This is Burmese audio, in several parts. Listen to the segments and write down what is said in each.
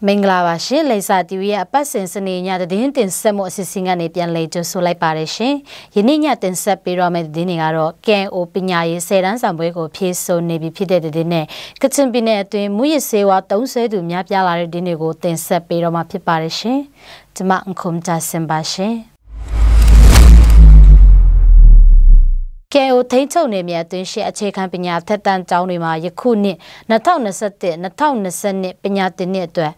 မင်္ဂလာပါရှင်လိပ်စာတီဗီရဲ့အပတ်စဉ်စနေညသတင်းတင်ဆက်မှုအစီအစဉ်ကနေပြန်လည်ကြိုဆိုလိုက်ပါတယ်ရှင်ယနေ့ညတင်ဆက်ပေးတော့မယ့်သတင်းတွေကတော့ KNO ပညာရေး10တန်းဆောင်ပွဲကိုဖြည့်ဆို့နေပြီဖြစ်တဲ့သတင်းနဲ့ကချင်ပြည်နယ်အတွင်းမူရစ်ဆေးဝါးသုံးစွဲသူများပြားလာတဲ့သတင်းတွေကိုတင်ဆက်ပေးတော့မှာဖြစ်ပါတယ်ရှင်ကျွန်မအခုမှစင်ပါရှင်KNO ထိန်းချုပ်နေမြအတွင်းရှိအခြေခံပညာထက်တန်းကျောင်းတွေမှာယခုနှစ်2021-2022ပညာသင်နှစ်အတွက်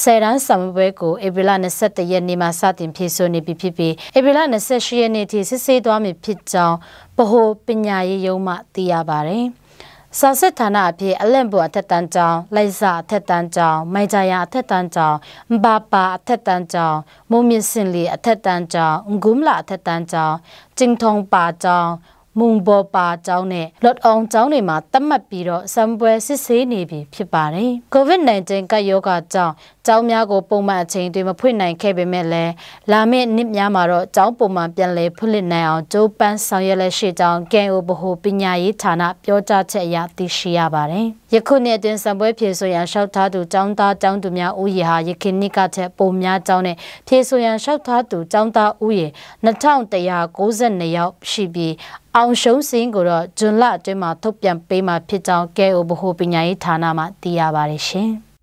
10တန်းဆောင်ပွဲကိုဧပြီလ21ရက်နေ့မှာစတင်ဖြည့်ဆို့နေပြီဖြစ်ပြီးဧပြီလ28ရက်နေ့ထိစစ်ဆေးသွားမည်ဖြစ်ကြောင်းဗဟိုပညာရေးရုံးမှသိရပါတယ်။စာစစ်ဌာနအဖြစ်အလန့်ပေါ်အထက်တန်းကျောင်း၊လိုက်စာအထက်တန်းကျောင်း၊မိုင်ဂျာယာအထက်တန်းကျောင်း၊မဘာပါအထက်တန်းကျောင်း၊မုံမြင့်စင်လီအထက်တန်းကျောင်း၊ငုံလာအထက်တန်းကျောင်း၊ကျင်းထုံပါကျောင်းမုံဘောပါကျောင်းနဲ့လော့အောင်ကျောင်းတွေမှာတတ်မှတ်ပြီးတော့စံပွဲစစ်ဆေးနေပြီဖြစ်ပါတယ်။ COVID-19 ကပ်ရောဂါကြောင့်ကျောင်းများကိုပုံမှန်အချိန်တွေမဖွင့်နိုင်ခဲ့ပေမဲ့လည်းလာမယ့်နှစ်များမှာတော့ကျောင်းပုံမှန်ပြန်လည်ဖွင့်လှစ်နိုင်အောင်ကြိုးပမ်းဆောင်ရွက်လက်ရှိကြောင်း KNO ဗဟိုပညာရေးဌာနပြောကြားချက်အရသိရှိရပါတယ်။ယခုနှစ်အတွင်းစံပွဲဖြည့်ဆို့ရန်လျှောက်ထားသူကျောင်းသားကျောင်းသူများဦးရေဟာယခုနှစ်ကထက်ပိုများကြောင်းနဲ့ဖြည့်ဆို့ရန်လျှောက်ထားသူကျောင်းသားဦးရေ2192ယောက်ရှိပြီးအောင်ရှုံးစင်းကိုတော့ဇွန်လအတွင်းမှာထုတ်ပြန်ပေးမှာဖြစ်ကြောင်း KNO ဗဟိုပညာရေးဌာနမှသိရပါတယ်ရှင်။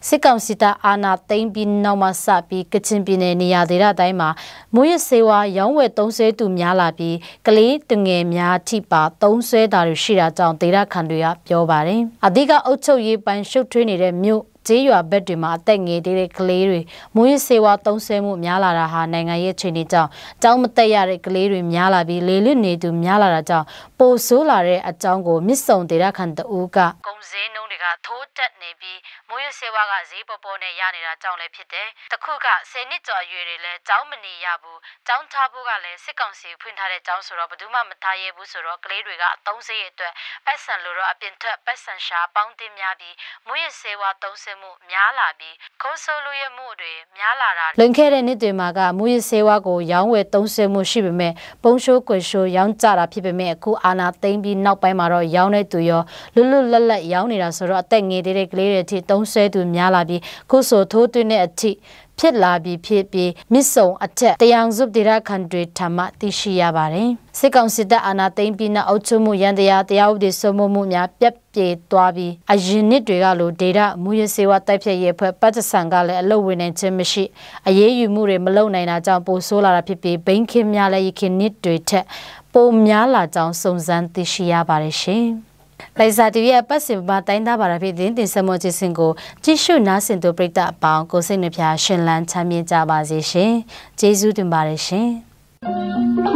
စစ်ကောင်စီတပ်အာဏာသိမ်းပြီးနောက်မှစပြီးကချင်ပြည်နယ်နေရာဒေသတိုင်းမှာမူရစ်ဆေးဝါးရောင်းဝယ်သုံးစွဲသူများလာပြီးကလေးတငယ်များထိပါသုံးစွဲတာတွေရှိတာကြောင့်ဒေသခံတွေကပြောပါတယ်။အဓိကအုပ်ချုပ်ရေးပိုင်းရှုပ်ထွေးနေတဲ့မြို့ကျေးရွာဘက်တွေမှာအသက်ငယ်တဲ့ကလေးတွေမူရစ်ဆေးဝါးသုံးစွဲမှုများလာတာဟာနိုင်ငံရေးအခြေအနေကြောင့်ကျောင်းမတက်ရတဲ့ကလေးတွေများလာပြီးလေလွတ်နေသူများလာတာကြောင့်ပိုဆိုးလာတဲ့အကြောင်းကိုမြစ်ဆုံဒေသခံတဦးကကုန်စည်နှုန်းတွေကထိုးတက်နေပြီးမူရစ်ဆေးဝါးကဈေးပေါ်ပေါ်နဲ့ရနေတာကြောင့်လည်းဖြစ်တယ်။တခုက10နှစ်ကျော်အရွယ်တွေလည်းကျောင်းမနေရဘူး။ကျောင်းထားဖို့ကလည်းစစ်ကောင်စီဖွင့်ထားတဲ့ကျောင်းဆိုတော့ဘယ်သူမှမထားရဘူးဆိုတော့ကလေးတွေကအသုံးစရိတ်အတွက်ပတ်စံလိုတော့အပြင်ထွက်ပတ်စံရှာပေါင်းတင်များပြီးမူရစ်ဆေးဝါးသုံးစွဲမှုများလာပြီးခိုးဆိုးလူရမှုတွေများလာတာလွန်ခဲ့တဲ့နှစ်တွေမှာကမူရစ်ဆေးဝါးကိုရောင်းဝယ်သုံးစွဲမှုရှိပေမဲ့ပုံရှိုးကွယ်ရှိုးရောင်းကြတာဖြစ်ပေမဲ့အခုအာဏာသိမ်းပြီးနောက်ပိုင်းမှာတော့ရောင်းတဲ့သူရောလွတ်လွတ်လပ်လပ်ရောင်းနေတာဆိုတော့အသက်ငယ်တဲ့ကလေးတွေအထိသုံးစွဲသူများလာပြီးခုဆိုထိုးသွင်းတဲ့အထိဖြစ်လာပြီးဖြစ်ပြီးမြစ်ဆုံအထက်တရားစုဒေသခံတွေထမှသိရှိရပါတယ်။စစ်ကောင်စစ်တပ်အာဏာသိမ်းပြီးနောက်အုပ်ချုပ်မှုရန်တရားတရားဥပဒေစိုးမိုးမှုများပြတ်ပြေသွားပြီးအရင်နှစ်တွေကလိုဒေသမူရစေဝတိုက်ဖြတ်ရေးအဖွဲ့ပတ်သက်ဆန်ကလည်းအလုပ်ဝင်နိုင်ခြင်းမရှိအရေးယူမှုတွေမလုပ်နိုင်တာကြောင့်ပိုဆိုးလာတာဖြစ်ပြီးဘိန်းခင်းများလည်းယခင်နှစ်တွေထက်ပိုများလာကြောင်းစုံစမ်းသိရှိရပါတယ်ရှင်။လိပ်စာတီဗီရဲ့ပတ်စင်ပါတိုင်းသားပါတာဖြစ်တင်ဆက်မွန်ခြင်းစင်ကိုကြည့်ရှုနားဆင်သူပရိသတ်အပေါင်းကိုစိတ်နှပြရှင်လန်းချမ်းမြေ့ကြပါစေရှင်။ကျေးဇူးတင်ပါတယ်ရှင်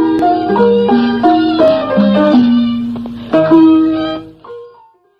။